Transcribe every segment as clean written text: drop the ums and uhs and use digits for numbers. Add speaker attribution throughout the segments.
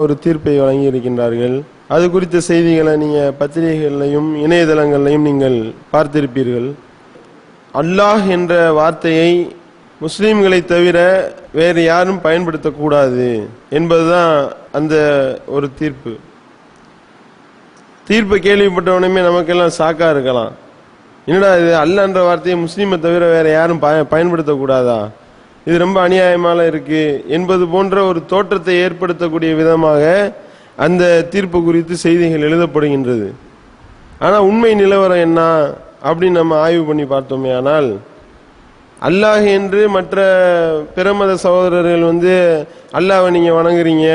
Speaker 1: ஒரு தீர்ப்பை வழங்கி இருக்கின்றார்கள். அது குறித்த செய்திகளை நீங்கள் பத்திரிகைகளையும் இணையதளங்களையும் நீங்கள் பார்த்திருப்பீர்கள். அல்லாஹ் என்ற வார்த்தையை முஸ்லீம்களை தவிர வேறு யாரும் பயன்படுத்தக்கூடாது என்பதுதான் அந்த ஒரு தீர்ப்பு. தீர்ப்பை கேள்விப்பட்டவனுமே நமக்கெல்லாம் சாக்கா இருக்கலாம். என்னடா இது, அல்லாஹ் என்ற வார்த்தையை முஸ்லீமை தவிர வேற யாரும் பயன்படுத்தக்கூடாதா, இது ரொம்ப அநியாயமாக இருக்கு என்பது போன்ற ஒரு தோற்றத்தை ஏற்படுத்தக்கூடிய விதமாக அந்த தீர்ப்பு குறித்து செய்திகள் எழுதப்படுகின்றது. ஆனால் உண்மை நிலவரம் என்ன அப்படின்னு நம்ம ஆய்வு பண்ணி பார்த்தோமே ஆனால், அல்லாஹ் என்று மற்ற பிரமத சகோதரர்கள் அல்லாஹ்வை நீங்கள் வணங்குறீங்க,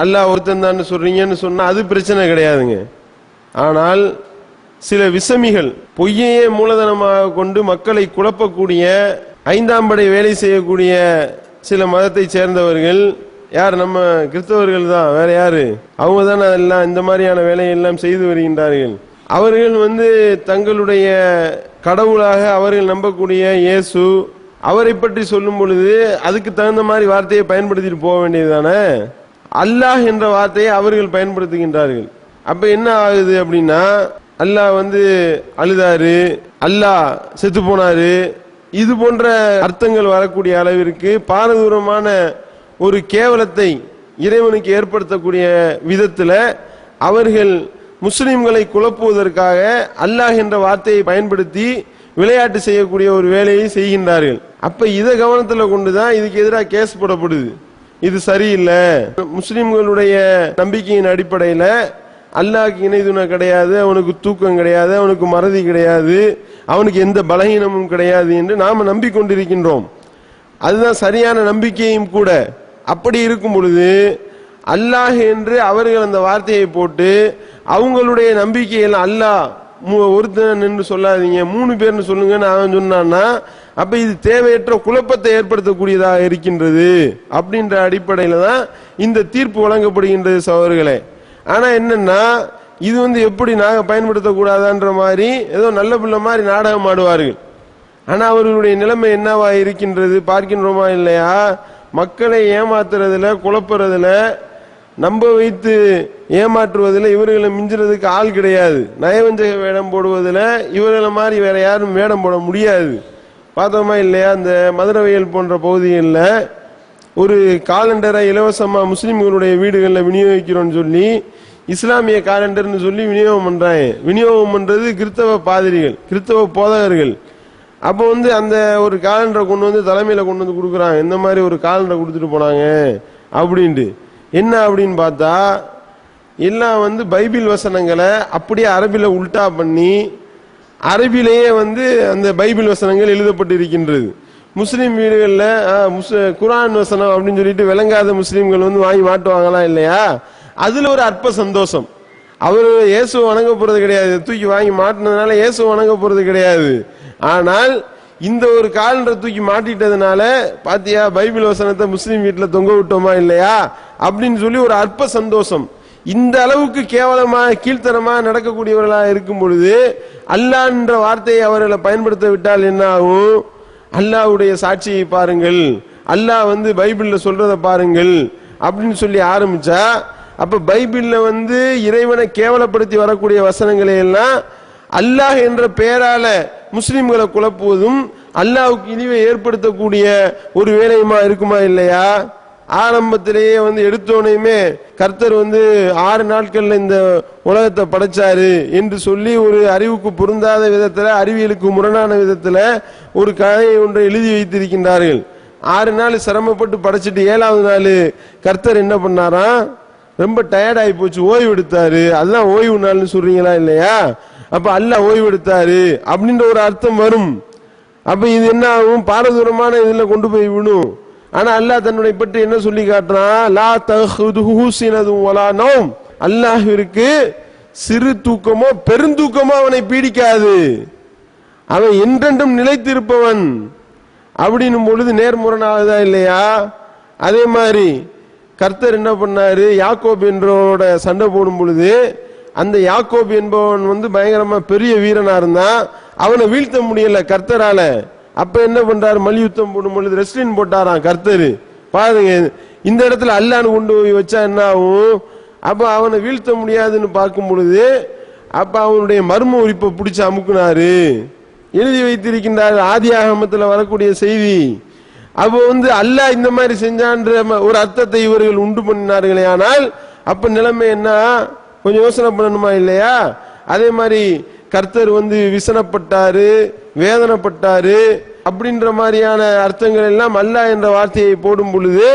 Speaker 1: அல்லாஹ் ஒருத்தன் தான் சொல்றீங்கன்னு சொன்னால் அது பிரச்சனை கிடையாதுங்க. ஆனால் சில விசமிகள் பொய்யையே மூலதனமாக கொண்டு மக்களை குழப்பக்கூடிய ஐந்தாம் படை வேலை செய்யக்கூடிய சில மதத்தை சேர்ந்தவர்கள், யார், நம்ம கிறிஸ்தவர்கள் தான், வேற யாரு, அவங்க தான் எல்லாம் இந்த மாதிரியான வேலையெல்லாம் செய்து வருகின்றார்கள். அவர்கள் தங்களுடைய கடவுளாக அவர்கள் நம்பக்கூடிய இயேசு, அவரை பற்றி சொல்லும் பொழுது அதுக்கு தகுந்த மாதிரி வார்த்தையை பயன்படுத்திட்டு போக வேண்டியதுதானே. அல்லாஹ் என்ற வார்த்தையை அவர்கள் பயன்படுத்துகின்றார்கள். அப்ப என்ன ஆகுது அப்படின்னா, அல்லாஹ் அழுதாரு, அல்லாஹ் செத்து போனாரு, இது போன்ற அர்த்தங்கள் வரக்கூடிய அளவிற்கு பாரதூரமான ஒரு கேவலத்தை இறைவனுக்கு ஏற்படுத்தக்கூடிய விதத்துல அவர்கள் முஸ்லிம்களை குழப்புவதற்காக அல்லாஹ் என்ற வார்த்தையை பயன்படுத்தி விளையாட்டு செய்யக்கூடிய ஒரு வேலையை செய்கின்றார்கள். அப்ப இதை கவனத்துல கொண்டுதான் இதுக்கு எதிராக கேஸ் போடப்படுது. இது சரியில்லை. முஸ்லிம்களுடைய நம்பிக்கையின் அடிப்படையில அல்லாஹ்க்கு இணை துணை கிடையாது, அவனுக்கு தூக்கம் கிடையாது, அவனுக்கு மறதி கிடையாது, அவனுக்கு எந்த பலகீனமும் கிடையாது என்று நாம நம்பிக்கொண்டிருக்கின்றோம். அதுதான் சரியான நம்பிக்கையும் கூட. அப்படி இருக்கும் பொழுது அல்லாஹ் என்று அவர்கள் அந்த வார்த்தையை போட்டு அவங்களுடைய நம்பிக்கையில் அல்லாஹ் ஒருத்தன் என்று சொல்லாதீங்க, 3 பேர்னு சொல்லுங்கன்னு அவன் சொன்னான்னா, அப்ப இது தேவையற்ற குழப்பத்தை ஏற்படுத்தக்கூடியதாக இருக்கின்றது. அப்படின்ற அடிப்படையில தான் இந்த தீர்ப்பு வழங்கப்படுகின்றது சகோதரர்களே. ஆனா என்னன்னா, இது எப்படி நாங்க பயன்படுத்தக்கூடாதான்ற மாதிரி ஏதோ நல்ல பிள்ளை மாதிரி நாடகம் ஆடுவார்கள். ஆனா அவர்களுடைய நிலைமை என்னவா இருக்கின்றது பார்க்கின்றோமா இல்லையா? மக்களை ஏமாத்துறதுல, குழப்புறதுல, நம்ப வைத்து ஏமாற்றுவதில் இவர்களை மிஞ்சுறதுக்கு ஆள் கிடையாது. நயவஞ்சக வேடம் போடுவதில் இவர்களை மாதிரி வேற யாரும் வேடம் போட முடியாது. பார்த்தோமா இல்லையா? இந்த மதுரவையல் போன்ற பகுதிகளில் ஒரு காலண்டரை இலவசமா முஸ்லிம்களுடைய வீடுகளில் விநியோகிக்கிறோன்னு சொல்லி இஸ்லாமிய காலண்டர்னு சொல்லி விநியோகம் பண்றாங்க. விநியோகம் பண்றது கிறிஸ்தவ பாதிரிகள், கிறிஸ்தவ போதகர்கள். அப்போ அந்த ஒரு காலண்டரை கொண்டு தலைமையில கொண்டு கொடுக்குறாங்க. இந்த மாதிரி ஒரு காலண்டரை கொடுத்துட்டு போனாங்க அப்படின்ட்டு. என்ன அப்படின்னு பார்த்தா, எல்லாம் பைபிள் வசனங்களை அப்படியே அரபில உல்டா பண்ணி அரபிலேயே அந்த பைபிள் வசனங்கள் எழுதப்பட்டு இருக்கின்றது. முஸ்லீம் வீடுகளில் குரான் வசனம் அப்படின்னு சொல்லிட்டு விளங்காத முஸ்லீம்கள் வாங்கி மாட்டுவாங்களா இல்லையா? அதுல ஒரு அற்ப சந்தோஷம். அவரு இயேசு வணங்க போறது கிடையாது, தூக்கி வாங்கி மாட்டினதுனால இயேசு வணங்க போறது கிடையாது. ஆனால் இந்த ஒரு காலண்டரை தூக்கி மாட்டிட்டதுனால பாத்தியா பைபிள் வசனத்தை முஸ்லீம் வீட்டுல தொங்க விட்டோமா இல்லையா அப்படின்னு சொல்லி ஒரு அற்ப சந்தோஷம். இந்த அளவுக்கு கேவலமாக கீழ்த்தனமாக நடக்கக்கூடியவர்களாக இருக்கும் பொழுது அல்லாஹ் என்ற வார்த்தையை அவர்களை பயன்படுத்த விட்டால் என்ன ஆகும்? அல்லாஹ்வுடைய சாட்சியை பாருங்கள், அல்லாஹ் பைபிள்ல சொல்றத பாருங்கள் அப்படின்னு சொல்லி ஆரம்பிச்சா, அப்ப பைபிள்ல இறைவனை கேவலப்படுத்தி வரக்கூடிய வசனங்களை எல்லாம் அல்லாஹ் என்ற பெயரால முஸ்லிம்களை குழப்புவதும் அல்லாஹ்வுக்கு இழிவை ஏற்படுத்தக்கூடிய ஒரு வேலையுமா இருக்குமா இல்லையா? ஆரம்பத்திலேயே எடுத்தோனையுமே கர்த்தர் 6 நாட்கள்ல இந்த உலகத்தை படைச்சாரு என்று சொல்லி ஒரு அறிவுக்கு பொருந்தாத விதத்துல, அறிவியலுக்கு முரணான விதத்துல ஒரு கதையை ஒன்றை எழுதி வைத்திருக்கின்றார்கள். 6 நாள் சிரமப்பட்டு படைச்சிட்டு 7வது நாள் கர்த்தர் என்ன பண்ணாராம்? ரொம்ப டயர்ட் ஆகி போச்சு, ஓய்வு எடுத்தாரு. அதுதான் ஓய்வு நாள்னு சொல்றீங்களா இல்லையா? அப்ப அல்லாஹ் ஓய்வு எடுத்தாரு அப்படின்ற ஒரு அர்த்தம் வரும். அப்ப இது என்ன ஆகும்? பாரதூரமான இதுல கொண்டு போய் விடும். ஆனா அல்லாஹ் தன்னுடைய பற்றி என்ன சொல்லி காட்டுறான்? லா தஹுதுஹு சினதும் வலா நௌம். அல்லாஹ்விற்கு சிறு தூக்கமோ பெருந்தூக்கமோ அவனை பீடிக்காது, அவன் என்றென்றும் நிலைத்திருப்பவன் அப்படின்னும் பொழுது நேர்முரணாகுதா இல்லையா? அதே மாதிரி கர்த்தர் என்ன பண்ணாரு? யாக்கோப் என்றோட சண்டை போடும் பொழுது அந்த யாக்கோப் என்பவன் பயங்கரமா பெரிய வீரனா இருந்தான், அவனை வீழ்த்த முடியல கர்த்தரால. அப்ப என்ன பண்றாரு? மல்யுத்தம் போடும் பொழுது ரெஸ்லின் போட்டாராம் கர்த்தர். பாருங்க, இந்த இடத்துல அல்லாஹ்னு கொண்டு போய் வச்சா என்ன ஆகும்? அப்ப அவனை வீழ்த்த முடியாதுன்னு பார்க்கும் பொழுது அப்ப அவனுடைய மர்ம உரிப்பை பிடிச்சு அமுக்குனாரு, எழுதி வைத்திருக்கின்றார் ஆதியாகமத்தில் வரக்கூடிய செய்தி. அப்போ அல்லாஹ் இந்த மாதிரி செஞ்சான்ற ஒரு அர்த்தத்தை இவர்கள் உண்டு பண்ணினார்களே, ஆனால் அப்ப நிலைமை என்ன? கொஞ்சம் யோசனை பண்ணணுமா இல்லையா? அதே மாதிரி கர்த்தர் விசனப்பட்டாரு, வேதனைப்பட்டாரு அப்படின்ற மாதிரியான அர்த்தங்கள் எல்லாம் அல்லாஹ் என்ற வார்த்தையை போடும் பொழுது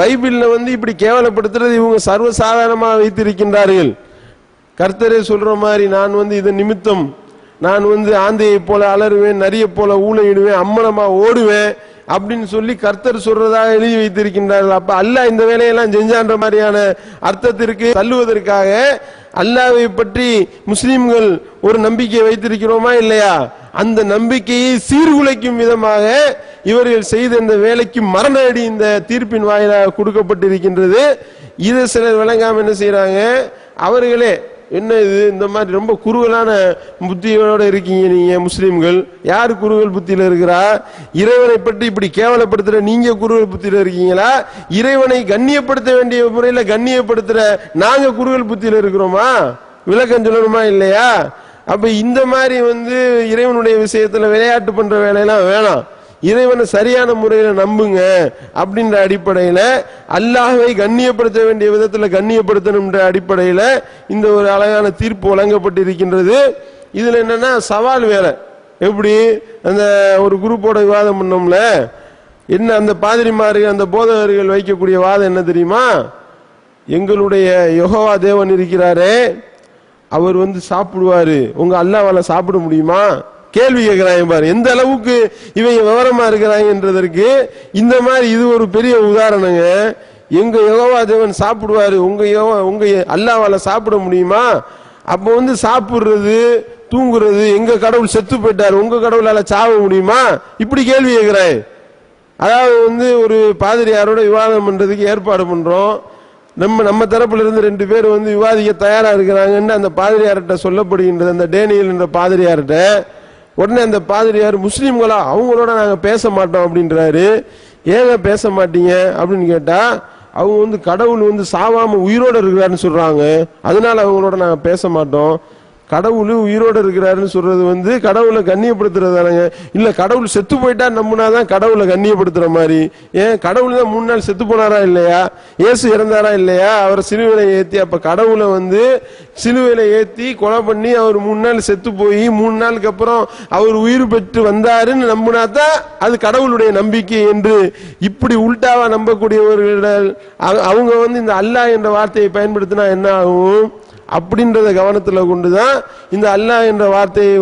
Speaker 1: பைபிள்ல இப்படி கேவலப்படுத்துறது இவங்க சர்வசாதாரணமாக வைத்திருக்கின்றார்கள். கர்த்தரே சொல்ற மாதிரி, நான் இதன் நிமித்தம் நான் ஆந்தையை போல அலறுவேன், நரிய போல ஊழையிடுவேன், அம்மனமா ஓடுவேன் அப்படின்னு சொல்லி கர்த்தர் சொல்றதாக எழுதி வைத்திருக்கின்றார்கள். அப்ப அல்லாஹ் இந்த வேலையெல்லாம் செஞ்சான்ற மாதிரியான அர்த்தத்திற்கு தள்ளுவதற்காக அல்லாஹ்வை பற்றி முஸ்லிம்கள் ஒரு நம்பிக்கை வைத்திருக்கிறோமா இல்லையா? அந்த நம்பிக்கையை சீர்குலைக்கும் விதமாக இவர்கள் செய்த இந்த வேலைக்கு மரண அடி இந்த தீர்ப்பின் வாயிலாக கொடுக்கப்பட்டிருக்கின்றது. இதை சிலர் விளங்காம என்ன செய்யறாங்க, அவர்களே என்ன இது இந்த மாதிரி ரொம்ப குறுகலான புத்தியோட இருக்கீங்க நீங்க முஸ்லிம்கள். யாரு குறுகல் புத்தியில இருக்கிறா? இறைவனை பற்றி இப்படி கேவலப்படுத்துற நீங்க குறுகல் புத்தியில இருக்கீங்களா? இறைவனை கண்ணியப்படுத்த வேண்டிய முறையில கண்ணியப்படுத்துற நாங்க குறுகல் புத்தியில இருக்கிறோமா? விளக்கம் சொல்லணுமா இல்லையா? அப்ப இந்த மாதிரி இறைவனுடைய விஷயத்துல விளையாட்டு பண்ற வேலையெல்லாம் வேணாம். இறைவனை சரியான முறையில நம்புங்க அப்படின்ற அடிப்படையில, அல்லாஹ்வை கண்ணியப்படுத்த வேண்டிய விதத்துல கண்ணியப்படுத்தணும் அடிப்படையில இந்த ஒரு அழகான தீர்ப்பு வழங்கப்பட்டிருக்கின்றது. இதுல என்னன்னா சவால் வேலை. எப்படி அந்த ஒரு குரூப்போட விவாதம் பண்ணோம்ல, என்ன அந்த பாதிரிமார்கள் அந்த போதகர்கள் வைக்கக்கூடிய வாதம் என்ன தெரியுமா? எங்களுடைய யெகோவா தேவன் இருக்கிறாரே, அவர் சாப்பிடுவாரு, உங்க அல்லாஹ்வால சாப்பிட முடியுமா? கேள்வி கேட்கிறாங்க பாரு, எந்த அளவுக்கு இவங்க விவரமா இருக்கிறாங்கன்றதற்கு இந்த மாதிரி இது ஒரு பெரிய உதாரணங்க. எங்க யெகோவா தேவன் சாப்பிடுவாரு, உங்க அல்லாஹ்வால சாப்பிட முடியுமா? அப்ப சாப்பிடுறது தூங்குறது, எங்க கடவுள் செத்து போயிட்டாரு, உங்க கடவுளால சாவ முடியுமா? இப்படி கேள்வி கேட்கிறாய். அதாவது ஒரு பாதிரியாரோட விவாதம் பண்றதுக்கு ஏற்பாடு பண்றோம். நம்ம தரப்புல இருந்து 2 பேர் விவாதிக்க தயாரா இருக்கிறாங்கன்னு அந்த பாதிரியார்கிட்ட சொல்லப்படுகின்றது, அந்த டேனியல் என்ற பாதிரியார்கிட்ட. உடனே அந்த பாதிரியார், முஸ்லீம்களா அவங்களோட நாங்க பேச மாட்டோம் அப்படின்றாரு. ஏங்க பேச மாட்டீங்க அப்படின்னு கேட்டா, அவங்க கடவுள் சாவாம உயிரோட இருக்கிறாருன்னு சொல்றாங்க, அதனால அவங்களோட நாங்க பேச மாட்டோம். கடவுள் உயிரோட இருக்கிறாருன்னு சொல்றது கடவுளை கண்ணியப்படுத்துறதானங்க? இல்ல கடவுள் செத்து போயிட்டா நம்பினாதான் கடவுளை கண்ணியப்படுத்துற மாதிரி. ஏன் கடவுள் தான் 3 நாள் செத்து போனாரா இல்லையா? இயேசு இறந்தாரா இல்லையா? அவரை சிலுவையில ஏத்தி, அப்ப கடவுளை சிலுவையில ஏத்தி கொலை பண்ணி அவர் 3 நாள் செத்து போய் 3 நாளுக்கு அப்புறம் அவர் உயிர் பெற்று வந்தாருன்னு நம்பினாதான் அது கடவுளுடைய நம்பிக்கை என்று இப்படி உல்டாவா நம்பக்கூடியவர்கள் அவங்க இந்த அல்லாஹ் என்ற வார்த்தையை பயன்படுத்தினா என்ன ஆகும் அப்படின்றத கவனத்துல கொண்டுதான் இந்த அல்லாஹ் என்ற வார்த்தையை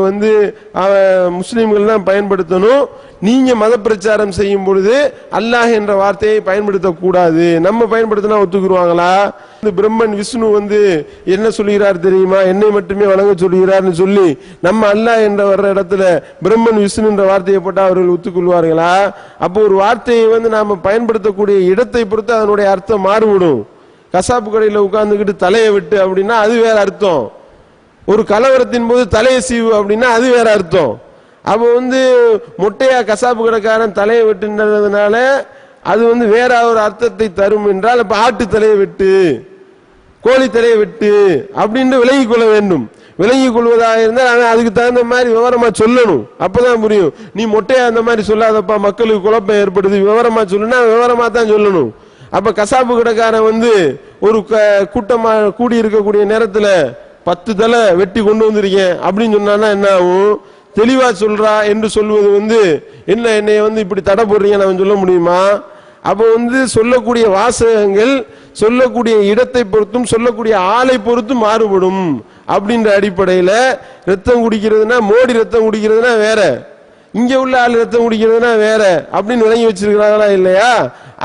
Speaker 1: முஸ்லிம்கள் தான் பயன்படுத்தணும். நீங்க மத பிரச்சாரம் செய்யும் பொழுது அல்லாஹ் என்ற வார்த்தையை பயன்படுத்தக்கூடாது. நம்ம பயன்படுத்தினா ஒத்துக்குருவாங்களா? பிரம்மன் விஷ்ணு என்ன சொல்லுகிறார் தெரியுமா? என்னை மட்டுமே வணங்க சொல்லுகிறார்னு சொல்லி நம்ம அல்லாஹ் என்ற வர்ற இடத்துல பிரம்மன் விஷ்ணு என்ற வார்த்தையை போட்டா அவர்கள் ஒத்துக்கொள்வார்களா? அப்போ ஒரு வார்த்தையை நாம பயன்படுத்தக்கூடிய இடத்தை பொறுத்து அதனுடைய அர்த்தம் மாறுபடும். கசாப்பு கடையில் உட்கார்ந்துக்கிட்டு தலையை விட்டு அப்படின்னா அது வேற அர்த்தம். ஒரு கலவரத்தின் போது தலையை சீவு அப்படின்னா அது வேற அர்த்தம். அப்ப மொட்டையா கசாப்பு கடைக்காரன் தலையை வெட்டுன்றதுனால அது வேற ஒரு அர்த்தத்தை தரும் என்றால், இப்ப ஆட்டு தலையை வெட்டு, கோழி தலையை வெட்டு அப்படின்னு விலகிக் கொள்ள வேண்டும். விலகிக் கொள்வதாக இருந்தால் அதுக்கு தகுந்த மாதிரி விவரமா சொல்லணும், அப்பதான் புரியும். நீ மொட்டையா அந்த மாதிரி சொல்லாதப்பா, மக்களுக்கு குழப்பம் ஏற்படுது, விவரமா சொல்லுனா விவரமா தான் சொல்லணும். அப்ப கசாப்பு கடைக்காரன் ஒரு கூட்டமா கூடி இருக்கக்கூடிய நேரத்துல 10 தலை வெட்டி கொண்டு வந்திருக்கேன் அப்படின்னு சொன்னா என்ன ஆகும்? தெளிவா சொல்றா என்று சொல்வது என்ன என்னைய இப்படி தடை போடுறீங்கன்னு அவன் சொல்ல முடியுமா? அப்ப சொல்லக்கூடிய வாசகங்கள் சொல்லக்கூடிய இடத்தை பொறுத்தும் சொல்லக்கூடிய ஆளை பொறுத்தும் மாறுபடும். அப்படின்ற அடிப்படையில ரத்தம் குடிக்கிறதுனா, மோடி ரத்தம் குடிக்கிறதுனா வேற, இங்க உள்ள ஆள் ரத்தம் குடிக்கிறதுனா வேற அப்படின்னு விளங்கி வச்சிருக்கிறாங்களா இல்லையா?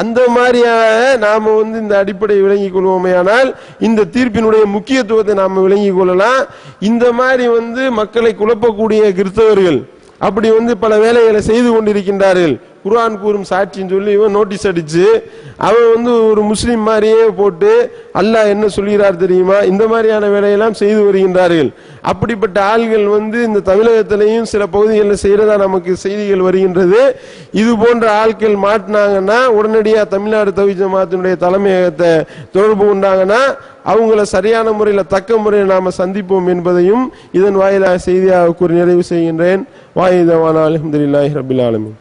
Speaker 1: அந்த மாதிரியாக நாம இந்த அடிப்படை விளங்கிக் கொள்வோமே, ஆனால் இந்த தீர்ப்பினுடைய முக்கியத்துவத்தை நாம விளங்கிக் கொள்ளலாம். இந்த மாதிரி மக்களை குழப்பக்கூடிய கிறிஸ்தவர்கள் அப்படி பல வேலைகளை செய்து கொண்டிருக்கின்றார்கள். குர்ஆன் கூறும் சாட்சின்னு சொல்லி இவன் நோட்டீஸ் அடிச்சு அவன் ஒரு முஸ்லீம் மாதிரியே போட்டு அல்லாஹ் என்ன சொல்கிறார் தெரியுமா, இந்த மாதிரியான வேலையெல்லாம் செய்து வருகின்றார்கள். அப்படிப்பட்ட ஆள்கள் இந்த தமிழகத்திலையும் சில பகுதிகளில் செய்யறதா நமக்கு செய்திகள் வருகின்றது. இது போன்ற ஆட்கள் மாட்டினாங்கன்னா உடனடியாக தமிழ்நாடு தௌஹீத் ஜமாஅத்தினுடைய தலைமையகத்தை தொடர்பு கொண்டாங்கன்னா அவங்கள சரியான முறையில் தக்க முறையில் நாம சந்திப்போம் என்பதையும் இதன் வாயிலாக செய்தியாக கூறி நிறைவு செய்கின்றேன். வாயிதவானா அல்ஹம்துலில்லாஹி ரப்பில் ஆலமீன்.